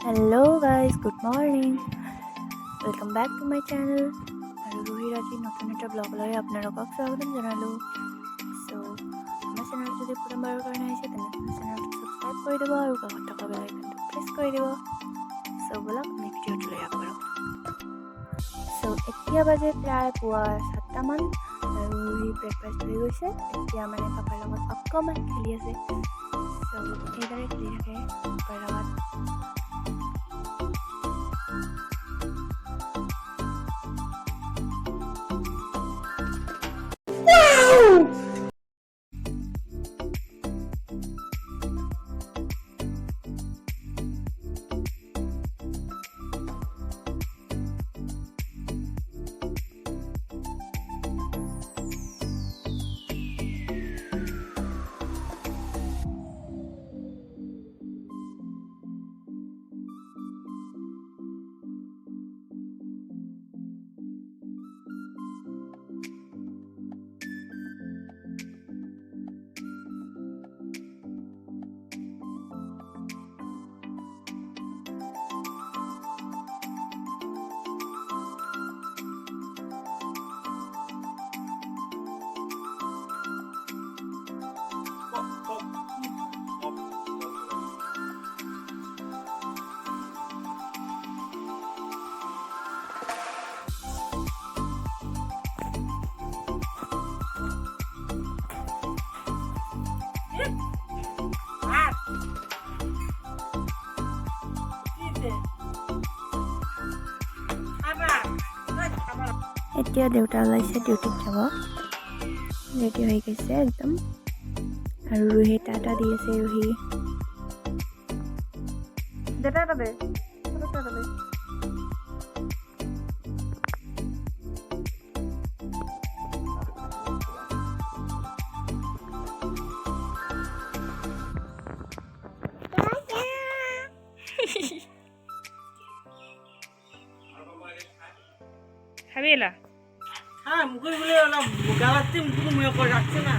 Hello guys, good morning. Welcome back to my channel. আৰু ৰুহিৰ আজি নতুন এটা ব্লগলৈ আপোনালোকক স্বাগতম জনালোঁ। চ' আমাৰ চেনেলটো যদি প্ৰথমবাৰৰ কাৰণে আহিছে তেনেহ'লে চেনেলটো ছাবস্ক্ৰাইব কৰি দিব আৰু কাষত থকা বেল আইকনটো প্ৰেছ কৰি দিব। চ' ব'লক আমি ভিডিঅ'টোলৈ আগবাঢ়ো। চ' এতিয়া বাজে প্ৰায় পুৱা 7টামান আৰু ৰুহি ব্ৰেকফাষ্ট লৈ গৈছে। এতিয়া মানে পাপাৰ লগত অকণমান খেলি আছে। চ' এইদৰে খেলি থাকে পাপাৰ লগত। এতিয়া দেউতা ওলাইছে ডিউটিত যাব, ৰেডি হৈ গৈছে একদম। আৰু ৰুহি টাটা দি আছে। ৰুহি খাবি এলা? হ্যাঁ মুখে বলে ওরা গালাতে মুখে মুখে করে রাখছে না।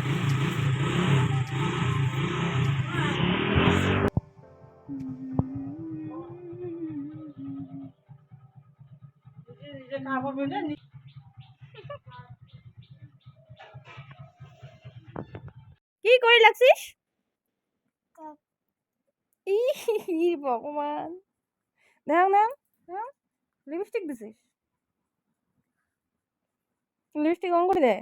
কি কৰি লাগছিস? ই ভগৱান, দেখ না লিপস্টিক দিছিস? লিপস্টিক অন করে দে।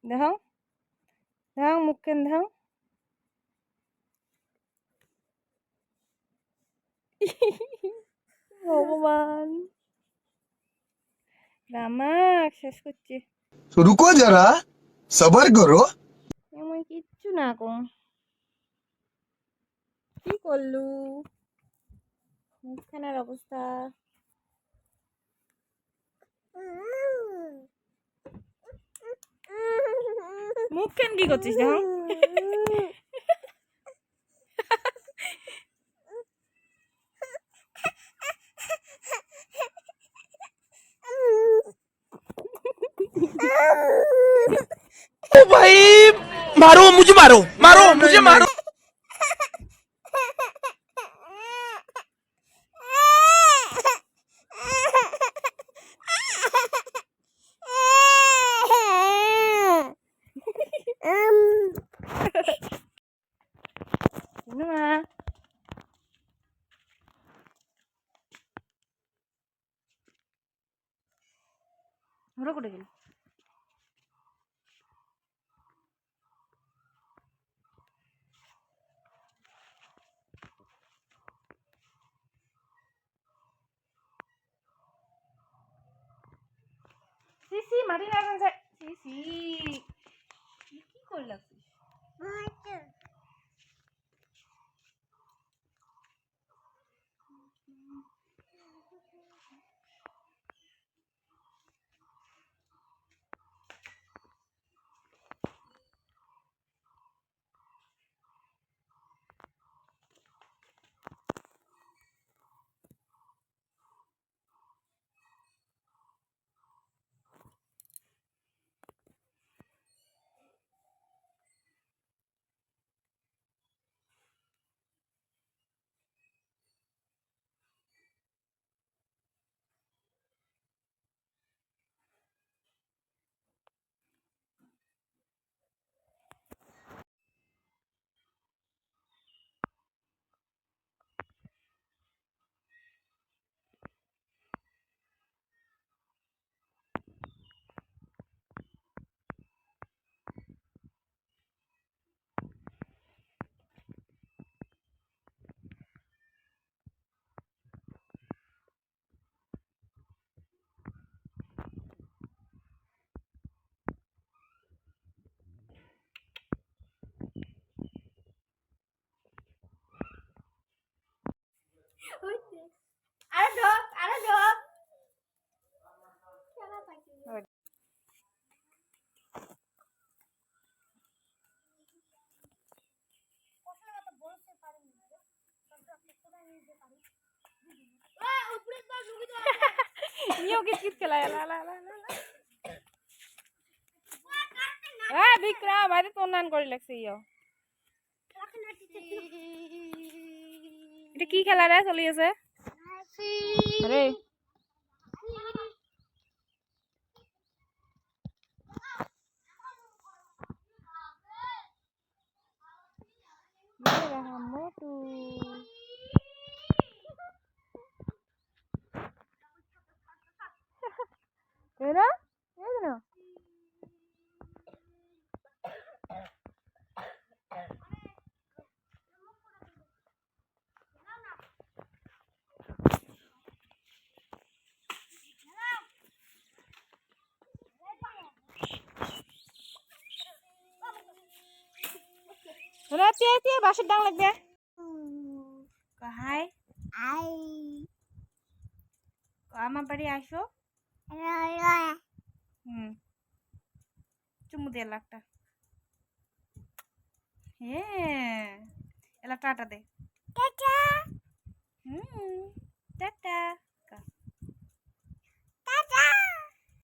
দেখ দেখ মুখ কেন দেখ। ভগবান, রামা শেষ করছি। रुको जरा सबर करो। এমন কিচ্ছু না কম। কি করলু? মুখখানার অবস্থা। মুখ কেন কি করছিস দেখ? ओ भाई मारो मुझे मारो मारो मुझे मारो। ওরা করে গেল। সিসি মারি না যায়। সিসি কি করে লাগছিস? ইও কিত খেলায় লা লা লা লা বিক্রম আরে তো নান করে লাগছে ইও এটা কি খেলা রে চলি আছে আরে মোটু এরা এরা রাতে এতে বাসের ডাং লাগবে হাই আমার বাড়ি আসো চুমু দে লাখটা হ্যাঁ এলা টাটা দে টাটা টাটা